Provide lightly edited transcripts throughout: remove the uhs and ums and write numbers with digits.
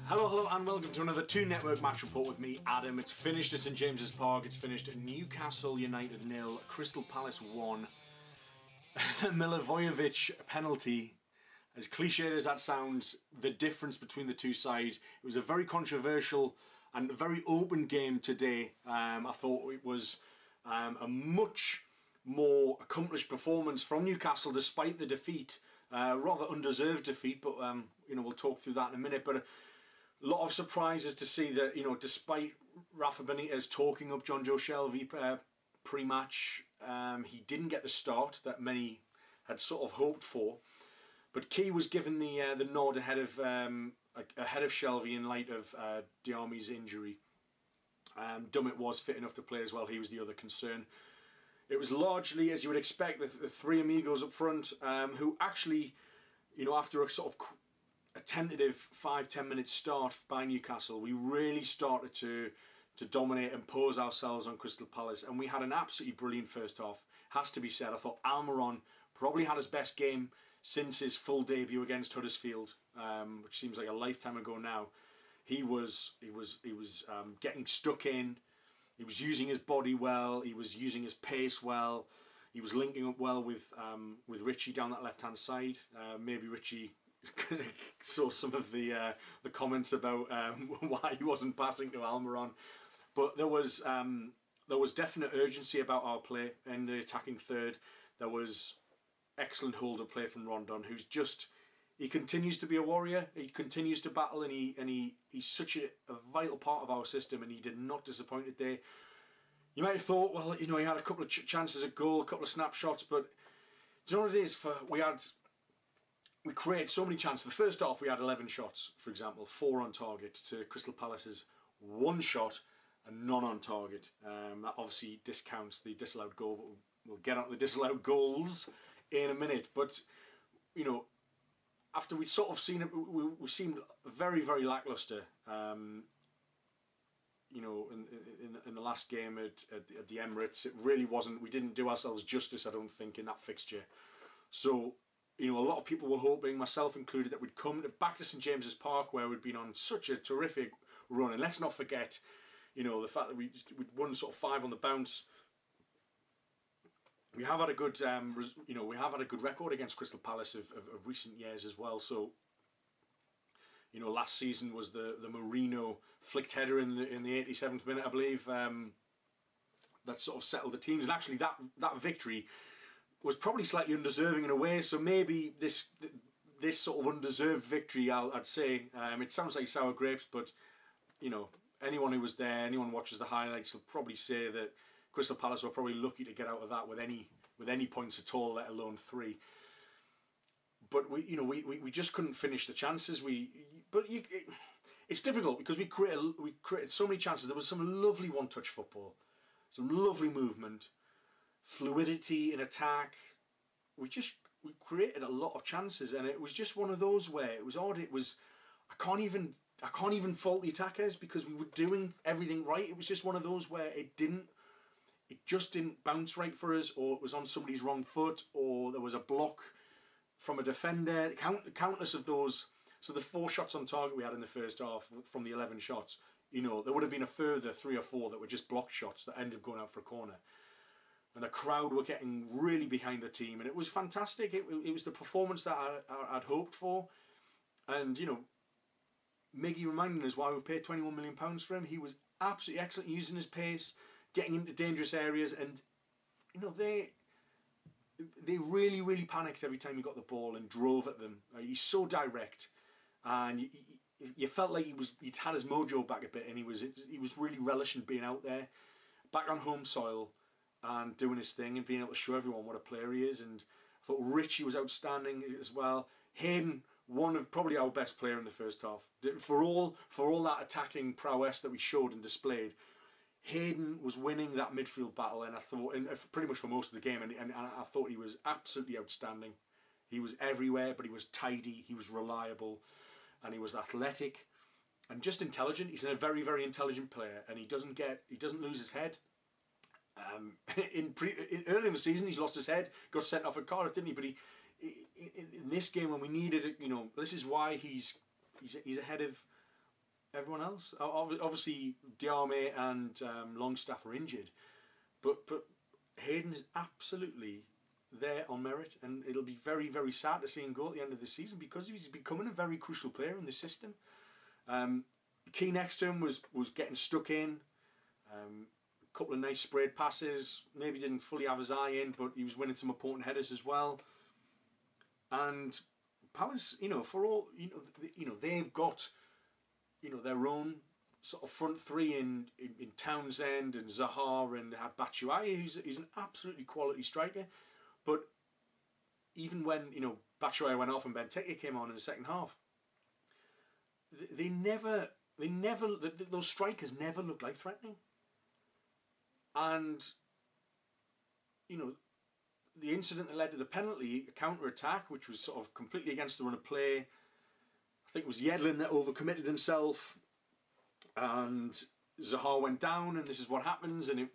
Hello and welcome to another Two Network match report with me, Adam. It's finished at St James's Park. It's finished at Newcastle United 0, Crystal Palace 1. Milivojevic penalty. As cliched as that sounds, the difference between the two sides. It was a very controversial and very open game today. I thought it was a much more accomplished performance from Newcastle despite the defeat. Rather undeserved defeat, but we'll talk through that in a minute. But a lot of surprises to see that, despite Rafa Benitez talking up Jonjo Shelvey pre-match, he didn't get the start that many had sort of hoped for. But Key was given the nod ahead of Shelvey in light of Diami's injury. Dummett was fit enough to play as well. He was the other concern. It was largely, as you would expect, the three amigos up front, who actually, after a sort of a tentative 5-10 minute start by Newcastle, we really started to dominate and pose ourselves on Crystal Palace, and we had an absolutely brilliant first half. Has to be said. I thought Almiron probably had his best game since his full debut against Huddersfield, which seems like a lifetime ago now. He was getting stuck in. He was using his body well. He was using his pace well. He was linking up well with Richie down that left hand side. Maybe Richie saw some of the comments about why he wasn't passing to Almiron, but there was definite urgency about our play in the attacking third. There was excellent hold-up play from Rondon, who's he continues to be a warrior. He continues to battle, and he's such a vital part of our system, and he did not disappoint today. You might have thought, well, he had a couple of chances at goal, a couple of snapshots, but do you know what it is? We created so many chances. The first half we had 11 shots, for example, 4 on target to Crystal Palace's 1 shot and none on target. That obviously discounts the disallowed goal, but we'll get on to the disallowed goals in a minute. But, after we'd sort of seen it, we seemed very, very lacklustre. In the last game at the Emirates, it really wasn't. We didn't do ourselves justice, I don't think, in that fixture. So, a lot of people were hoping, myself included, that we'd come back to St James's Park, where we'd been on such a terrific run. And let's not forget, the fact that we'd won sort of 5 on the bounce. We have had a good, we have had a good record against Crystal Palace of recent years as well. So, last season was the Marino flicked header in the 87th minute, I believe. That sort of settled the teams, and actually that victory was probably slightly undeserving in a way. So maybe this sort of undeserved victory, I'd say, it sounds like sour grapes, but anyone who was there, anyone who watches the highlights will probably say that Crystal Palace were probably lucky to get out of that with any points at all, let alone 3. But we just couldn't finish the chances. It's difficult because we created so many chances. There was some lovely one-touch football, some lovely movement, fluidity in attack. We created a lot of chances, and it was just one of those where it was odd. It was I can't even fault the attackers because we were doing everything right. It was just one of those where it just didn't bounce right for us, or it was on somebody's wrong foot, or there was a block from a defender. Countless of those. So the 4 shots on target we had in the first half from the 11 shots, there would have been a further 3 or 4 that were just blocked shots that ended up going out for a corner. And the crowd were getting really behind the team, and it was fantastic. It was the performance that I'd hoped for. And, Miggy reminding us why we've paid £21 million for him. He was absolutely excellent using his pace, getting into dangerous areas, and, they really, really panicked every time he got the ball and drove at them. He's so direct, and you felt like he'd had his mojo back a bit, and he was really relishing being out there, back on home soil, and doing his thing and being able to show everyone what a player he is. And I thought Richie was outstanding as well. Hayden, one of probably our best player in the first half. For all that attacking prowess that we showed and displayed, Hayden was winning that midfield battle, and I thought, and pretty much for most of the game, and I thought he was absolutely outstanding. He was everywhere, but he was tidy, he was reliable, and he was athletic and just intelligent. He's a very, very intelligent player, and he doesn't lose his head. Early in the season, he's lost his head, got sent off at Cardiff, didn't he? But in this game, when we needed it, this is why he's ahead of everyone else. Obviously, Diarmé and Longstaff are injured, but Hayden is absolutely there on merit, and it'll be very, very sad to see him go at the end of the season because he's becoming a very crucial player in the system. Key next to him was getting stuck in. A couple of nice sprayed passes. Maybe didn't fully have his eye in, but he was winning some important headers as well. And Palace, for all they've got, their own sort of front three in Townsend and Zaha and had Batshuayi, who's an absolutely quality striker. But even when Batshuayi went off and Benteke came on in the second half, those strikers never looked like threatening. And the incident that led to the penalty, a counter-attack, which was sort of completely against the run of play. I think it was Yedlin that overcommitted himself, and Zaha went down, and this is what happens. And it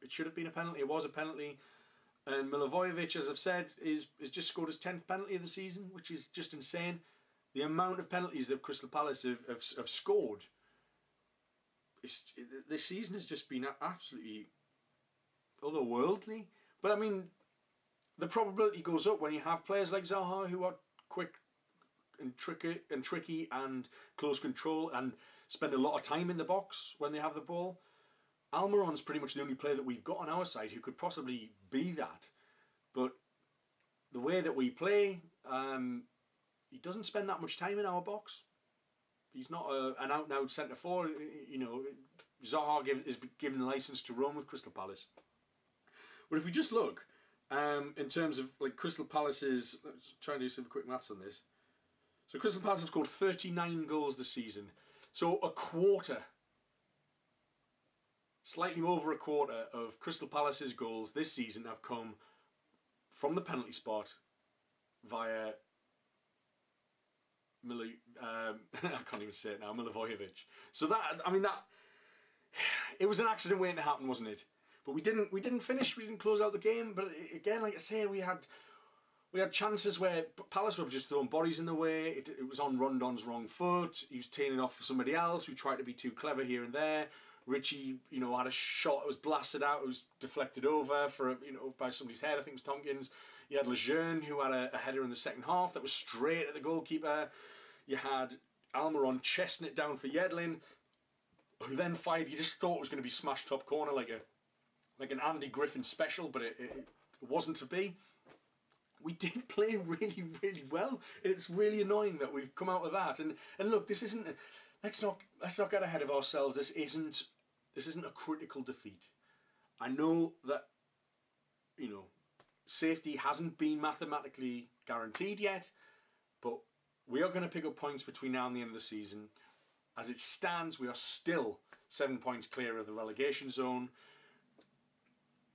should have been a penalty. It was a penalty, and Milivojevic, as I've said, is just scored his 10th penalty of the season, which is just insane. The amount of penalties that Crystal Palace have scored this season has just been absolutely otherworldly. But I mean, the probability goes up when you have players like Zaha who are quick and tricky and close control and spend a lot of time in the box when they have the ball. Almiron's pretty much the only player that we've got on our side who could possibly be that. But the way that we play, he doesn't spend that much time in our box. He's not an out-and-out centre-forward. Zaha is given licence to run with Crystal Palace. But if we just look, in terms of like Crystal Palace's, let's try and do some quick maths on this. So Crystal Palace have scored 39 goals this season. So a quarter, slightly over a quarter of Crystal Palace's goals this season have come from the penalty spot via I can't even say it now, Milivojevic. So it was an accident waiting to happen, wasn't it? But we didn't finish. We didn't close out the game. But again, like I say, we had chances where Palace were just throwing bodies in the way. It was on Rondon's wrong foot. He was teeing it off for somebody else who tried to be too clever here and there. Richie, had a shot that was blasted out. It was deflected over by somebody's head. I think it was Tompkins. You had Lejeune, who had a header in the second half that was straight at the goalkeeper. You had Almiron chesting it down for Yedlin, who then fired. You just thought it was going to be smashed top corner like an Andy Griffin special, but it wasn't to be. We did play really, really well. It's really annoying that we've come out of that. And look, this isn't. Let's not get ahead of ourselves. This isn't a critical defeat. I know that safety hasn't been mathematically guaranteed yet, but we are going to pick up points between now and the end of the season. As it stands, we are still 7 points clear of the relegation zone.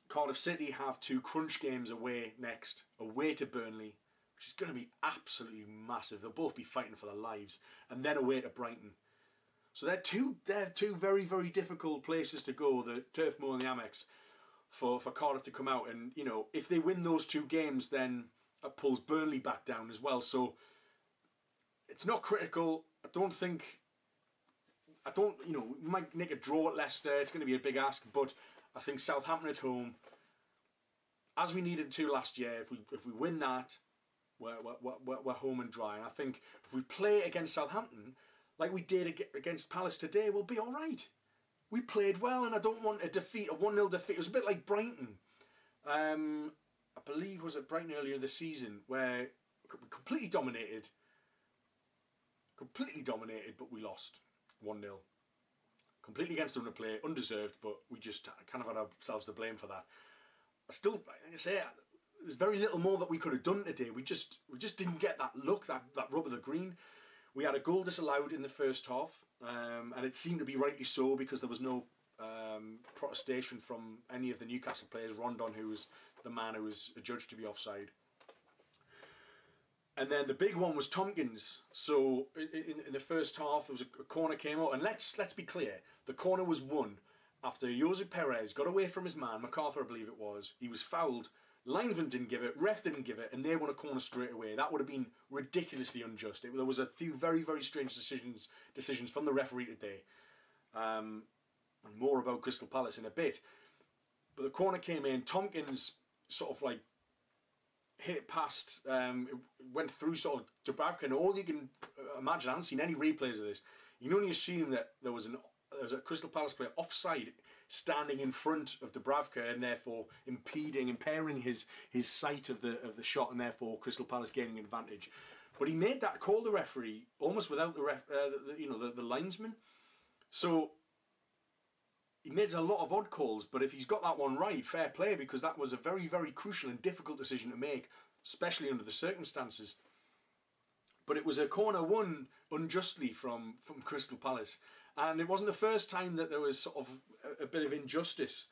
Cardiff City have 2 crunch games away next, away to Burnley, which is going to be absolutely massive. They'll both be fighting for their lives, and then away to Brighton. So they're two very, very difficult places to go, the Turf Moor and the Amex, for Cardiff to come out. And if they win those 2 games, then that pulls Burnley back down as well. So it's not critical. We might make a draw at Leicester. It's going to be a big ask, but I think Southampton at home, as we needed to last year, if we win that, we're home and dry. And I think if we play against Southampton like we did against Palace today, we'll be all right. We played well, and I don't want a 1-0 defeat. It was a bit like Brighton. I believe was it Brighton earlier this season where we completely dominated, but we lost 1-0. Completely against the run of play, undeserved, but we just kind of had ourselves to blame for that. Like I say, there's very little more that we could have done today. We just didn't get that look, that rub of the green. We had a goal disallowed in the first half, and it seemed to be rightly so because there was no protestation from any of the Newcastle players. Rondon, who was the man who was adjudged to be offside. And then the big one was Tompkins. So in the first half, there was a corner came out, and let's be clear, the corner was won after Jose Perez got away from his man, MacArthur I believe it was. He was fouled Linesman didn't give it, ref didn't give it, and they won a corner straight away. That would have been ridiculously unjust. There was a few very, very strange decisions from the referee today. And more about Crystal Palace in a bit. But the corner came in, Tompkins sort of like hit it past, it went through sort of Dubravka, and all you can imagine, I haven't seen any replays of this, you can only assume that there was a Crystal Palace player offside standing in front of Dubravka and therefore impairing his sight of the shot, and therefore Crystal Palace gaining advantage. But he made that call, the referee, almost without the linesman. So he made a lot of odd calls, but if he's got that one right, fair play, because that was a very, very crucial and difficult decision to make, especially under the circumstances. But it was a corner won unjustly from Crystal Palace. And it wasn't the first time that there was sort of a bit of injustice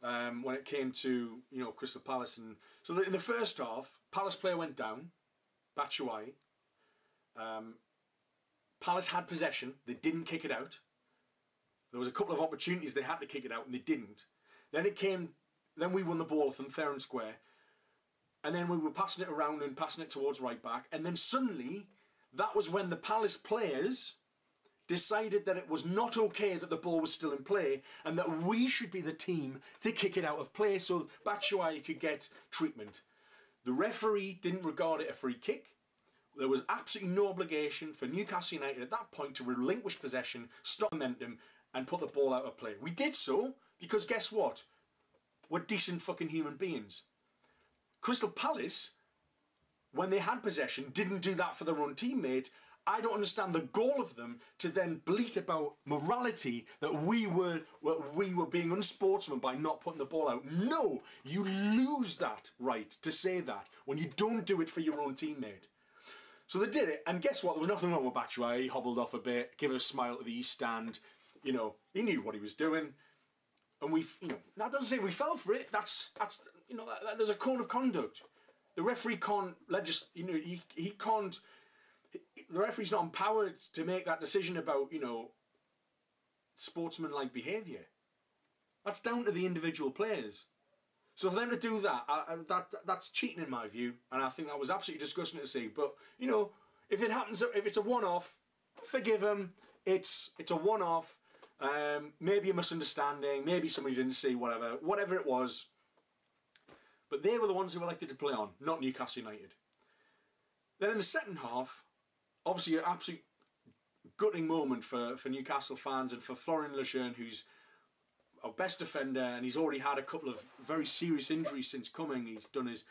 when it came to, Crystal Palace. And so in the first half, Palace player went down, Batshuayi. Palace had possession, they didn't kick it out. There was a couple of opportunities they had to kick it out and they didn't. Then we won the ball from fair and square. And then we were passing it around and passing it towards right back. And then suddenly, that was when the Palace players decided that it was not okay that the ball was still in play and that we should be the team to kick it out of play so Batshuayi could get treatment. The referee didn't regard it a free kick. There was absolutely no obligation for Newcastle United at that point to relinquish possession, stop momentum, and put the ball out of play. We did so because guess what? We're decent fucking human beings. Crystal Palace, when they had possession, didn't do that for their own teammate. I don't understand the goal of them to then bleat about morality, that we were being unsportsmanlike by not putting the ball out. No, you lose that right to say that when you don't do it for your own teammate. So they did it, and guess what? There was nothing wrong with Batshuayi. He hobbled off a bit, gave a smile to the East Stand. He knew what he was doing, and now doesn't say we fell for it. There's a code of conduct. The referee can't he can't. The referee's not empowered to make that decision about, sportsmanlike behaviour. That's down to the individual players. So for them to do that, that's cheating in my view, and I think that was absolutely disgusting to see. But if it happens, if it's a one-off, forgive them. It's a one-off. Maybe a misunderstanding. Maybe somebody didn't see whatever it was. But they were the ones who were elected to play on, not Newcastle United. Then in the second half, obviously an absolute gutting moment for Newcastle fans and for Florian Lejeune, who's our best defender, and he's already had a couple of very serious injuries since coming. He's done his,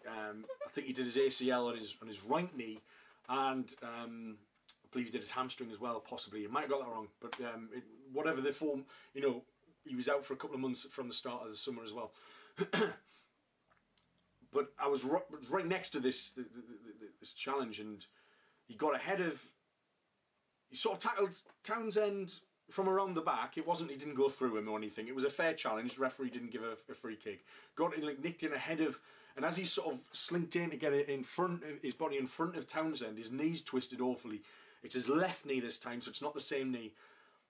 I think he did his ACL on his right knee, and I believe he did his hamstring as well, possibly. I might have got that wrong, but whatever the form, he was out for a couple of months from the start of the summer as well. But I was right next to this challenge, and he got ahead of. He sort of tackled Townsend from around the back. He didn't go through him or anything. It was a fair challenge. The referee didn't give a free kick. Nicked in ahead of, and as he sort of slinked in to get it in front of his body in front of Townsend, his knees twisted awfully. It's his left knee this time, so it's not the same knee.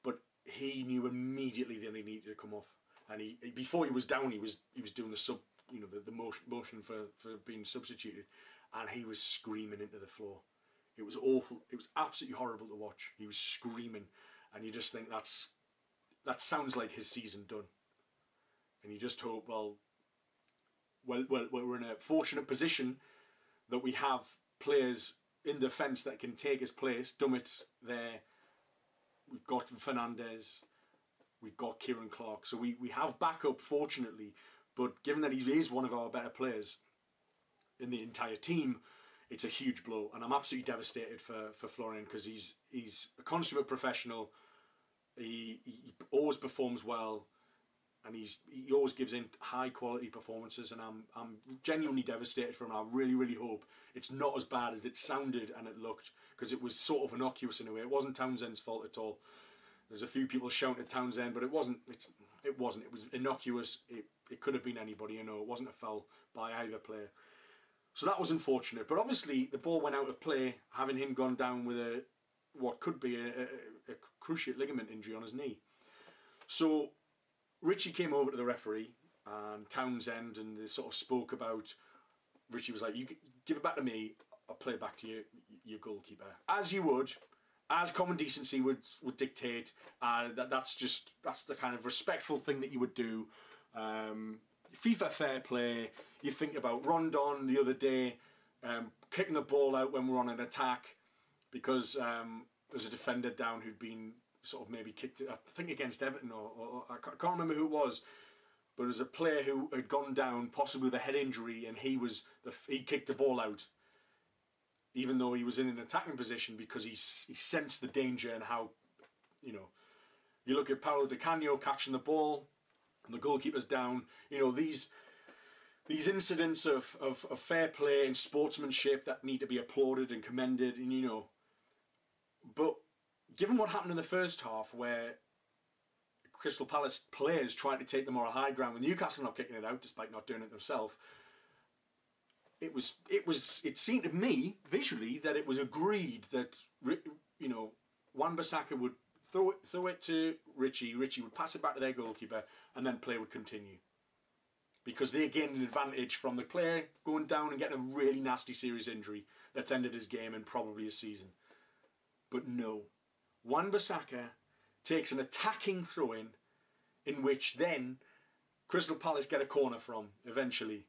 But he knew immediately that he needed to come off, and before he was down, he was doing the sub. The motion for being substituted, and he was screaming into the floor. It was awful. It was absolutely horrible to watch. He was screaming, and you just think that sounds like his season done. And you just hope, well, we're in a fortunate position that we have players in defence that can take his place. Dummett there. We've got Fernandez. We've got Kieran Clark. So we have backup, fortunately. But given that he is one of our better players in the entire team, it's a huge blow. And I'm absolutely devastated for Florian, because he's a consummate professional. He always performs well, and he always gives in high quality performances. And I'm genuinely devastated for him. I really, really hope it's not as bad as it sounded and it looked, because it was sort of innocuous in a way. It wasn't Townsend's fault at all. There's a few people shouting at Townsend, but it wasn't. It wasn't. It was innocuous. It could have been anybody, It wasn't a foul by either player. So that was unfortunate. But obviously the ball went out of play, having him gone down with what could be a cruciate ligament injury on his knee. So Richie came over to the referee, and Townsend, and they sort of spoke about. Richie was like, "You give it back to me. I'll play it back to your goalkeeper, as you would, as common decency would dictate. That's the kind of respectful thing that you would do. FIFA fair play. You think about Rondon the other day, kicking the ball out when we're on an attack because there's a defender down who'd been sort of maybe kicked, I think against Everton, or I can't remember who it was, but it was a player who had gone down, possibly with a head injury, and he kicked the ball out, even though he was in an attacking position, because he sensed the danger. And how, you look at Paulo Di Canio catching the ball, and the goalkeeper's down. These incidents of fair play and sportsmanship that need to be applauded and commended, and but given what happened in the first half, where Crystal Palace players tried to take the moral high ground with Newcastle not kicking it out despite not doing it themselves, it seemed to me visually that it was agreed that Wan-Bissaka would throw it to Richie would pass it back to their goalkeeper, and then play would continue, because they gained an advantage from the player going down and getting a really nasty serious injury that's ended his game and probably his season. But no, Wan-Bissaka takes an attacking throw-in, in which then Crystal Palace get a corner from eventually,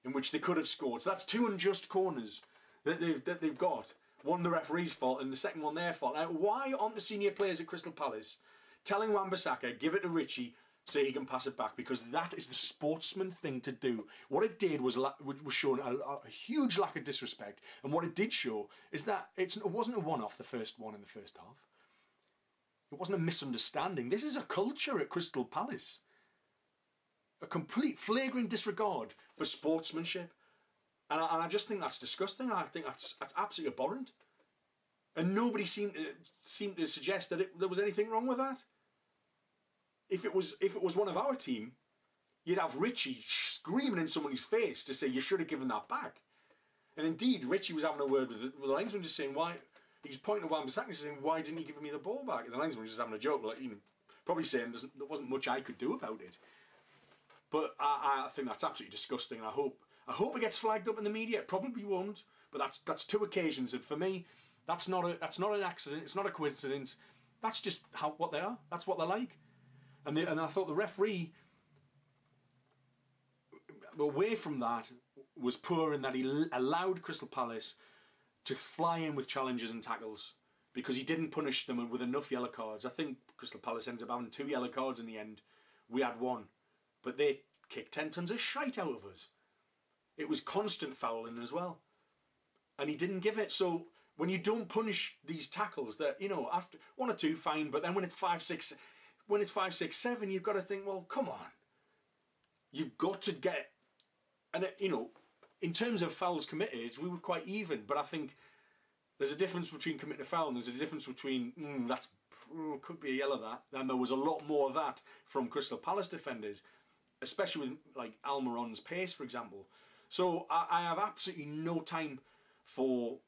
in which they could have scored. So that's two unjust corners that they've got. One the referee's fault and the second one their fault. Now, why aren't the senior players at Crystal Palace telling Wan-Bissaka, give it to Richie so he can pass it back? Because that is the sportsman thing to do. What it did was showing a huge lack of disrespect. And what it did show is that it wasn't a one-off, the first one in the first half. It wasn't a misunderstanding. This is a culture at Crystal Palace. A complete flagrant disregard for sportsmanship. And I just think that's disgusting. I think that's absolutely abhorrent. And nobody seemed to suggest that there was anything wrong with that. If it was one of our team, you'd have Richie screaming in somebody's face to say you should have given that back. And indeed, Richie was having a word with the linesman, just saying why. He was pointing to Wan-Bissaka, saying, "Why didn't you give me the ball back?" And the linesman was just having a joke, like, probably saying there wasn't much I could do about it. But I think that's absolutely disgusting, and I hope it gets flagged up in the media. It probably won't, but that's two occasions, and for me, that's not an accident. It's not a coincidence. That's just what they are. That's what they're like. And I thought the referee, away from that, was poor in that he allowed Crystal Palace to fly in with challenges and tackles, because he didn't punish them with enough yellow cards. I think Crystal Palace ended up having 2 yellow cards in the end. We had 1. But they kicked 10 tons of shite out of us. It was constant fouling as well. And he didn't give it. So when you don't punish these tackles, that, after 1 or 2, fine. But then when it's 5, 6, 7, you've got to think, well, come on. You've got to get, and in terms of fouls committed, we were quite even. But I think there's a difference between committing a foul and there's a difference between, could be a yellow that. And there was a lot more of that from Crystal Palace defenders, especially with like Almiron's pace, for example. So I have absolutely no time for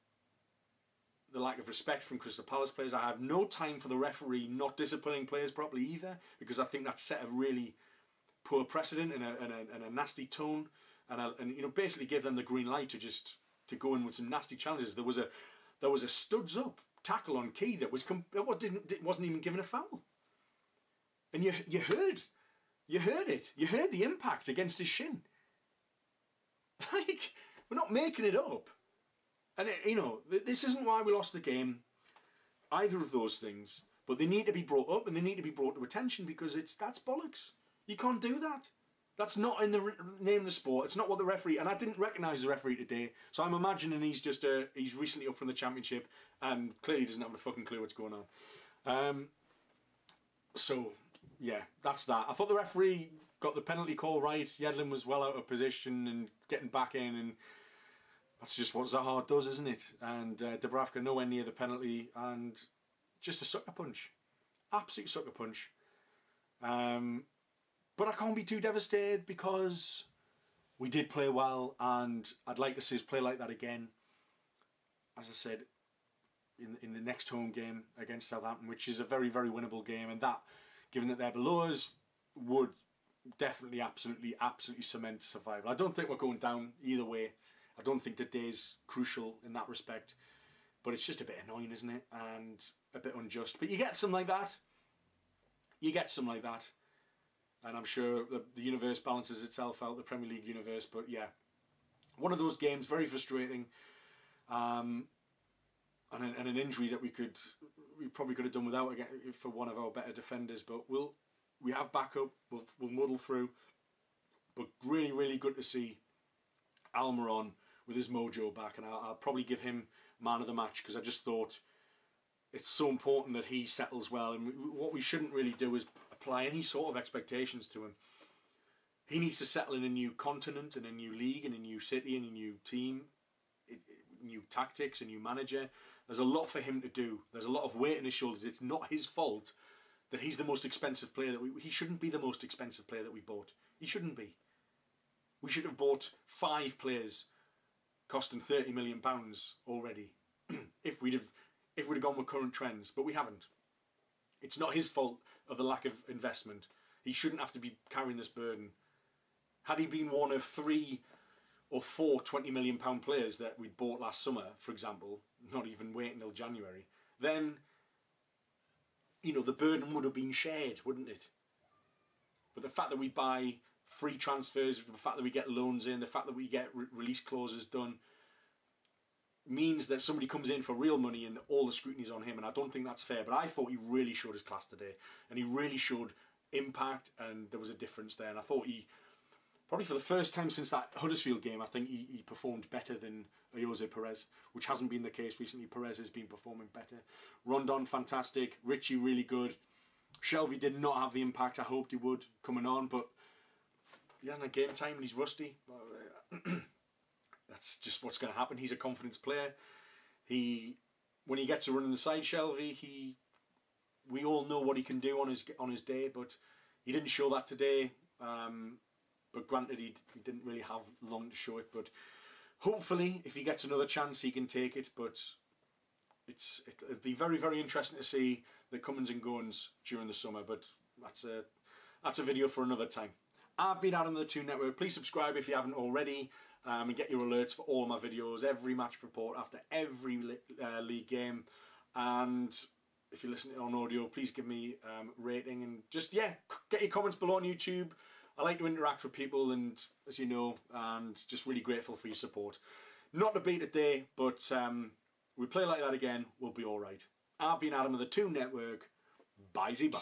the lack of respect from Crystal Palace players. I have no time for the referee not disciplining players properly either, because I think that set a really poor precedent and a nasty tone, and basically give them the green light to go in with some nasty challenges. There was a studs up tackle on Key that wasn't even given a foul, and you heard it. You heard the impact against his shin. Like, we're not making it up. And this isn't why we lost the game, either of those things. But they need to be brought up and they need to be brought to attention, because that's bollocks. You can't do that. That's not in the name of the sport. It's not what the referee. And I didn't recognise the referee today, so I'm imagining he's recently up from the championship and clearly doesn't have a fucking clue what's going on. So yeah, that's that. I thought the referee got the penalty call right. Yedlin was well out of position and getting back in, and that's just what Zaha does, isn't it? And Dubravka nowhere near the penalty, and just a sucker punch. Absolute sucker punch. But I can't be too devastated, because we did play well, and I'd like to see us play like that again. As I said, in the next home game against Southampton, which is a very, very winnable game, and that, given that they're below us, would definitely, absolutely cement survival. I don't think we're going down either way. I don't think the day's crucial in that respect. But it's just a bit annoying, isn't it? And a bit unjust. But you get something like that. You get something like that. And I'm sure the universe balances itself out, the Premier League universe. But yeah, one of those games, very frustrating. And an injury that we probably could have done without again for one of our better defenders. But we have backup. We'll muddle through. But really, really good to see Almiron with his mojo back. And I'll probably give him man of the match, because I just thought it's so important that he settles well, and what we shouldn't really do is apply any sort of expectations to him. He needs to settle in a new continent, in a new league, in a new city, in a new team, new tactics, a new manager. There's a lot for him to do. There's a lot of weight on his shoulders. It's not his fault that he's the most expensive player he shouldn't be the most expensive player that we bought. He shouldn't be. We should have bought 5 players costing £30 million already if we'd have gone with current trends, but we haven't. It's not his fault of the lack of investment. He shouldn't have to be carrying this burden. Had he been one of 3 or 4 £20 million players that we bought last summer, for example, not even waiting till January, then the burden would have been shared, wouldn't it? But the fact that we buy free transfers, the fact that we get loans in, the fact that we get release clauses done, means that somebody comes in for real money and all the scrutiny's on him, and I don't think that's fair. But I thought he really showed his class today, and he really showed impact, and there was a difference there. And I thought he, probably for the first time since that Huddersfield game, I think he performed better than Jose Perez, which hasn't been the case recently. Perez has been performing better. Rondon, fantastic. Richie, really good. Shelvey did not have the impact I hoped he would coming on, but he hasn't had game time and he's rusty. That's just what's going to happen. He's a confidence player. When he gets a run in the side, Shelvey, we all know what he can do on his day, but he didn't show that today. But granted, he didn't really have long to show it. But hopefully, if he gets another chance, he can take it. But it'll be very, very interesting to see the comings and goings during the summer. But that's a video for another time. I've been Adam of the Toon Network. Please subscribe if you haven't already, and get your alerts for all of my videos, every match report after every league game. And if you're listening on audio, please give me a rating, and just get your comments below on YouTube. I like to interact with people, and as you know, and just really grateful for your support. Not to beat it today, but we play like that again, we'll be alright. I've been Adam of the Toon Network. Bye-bye.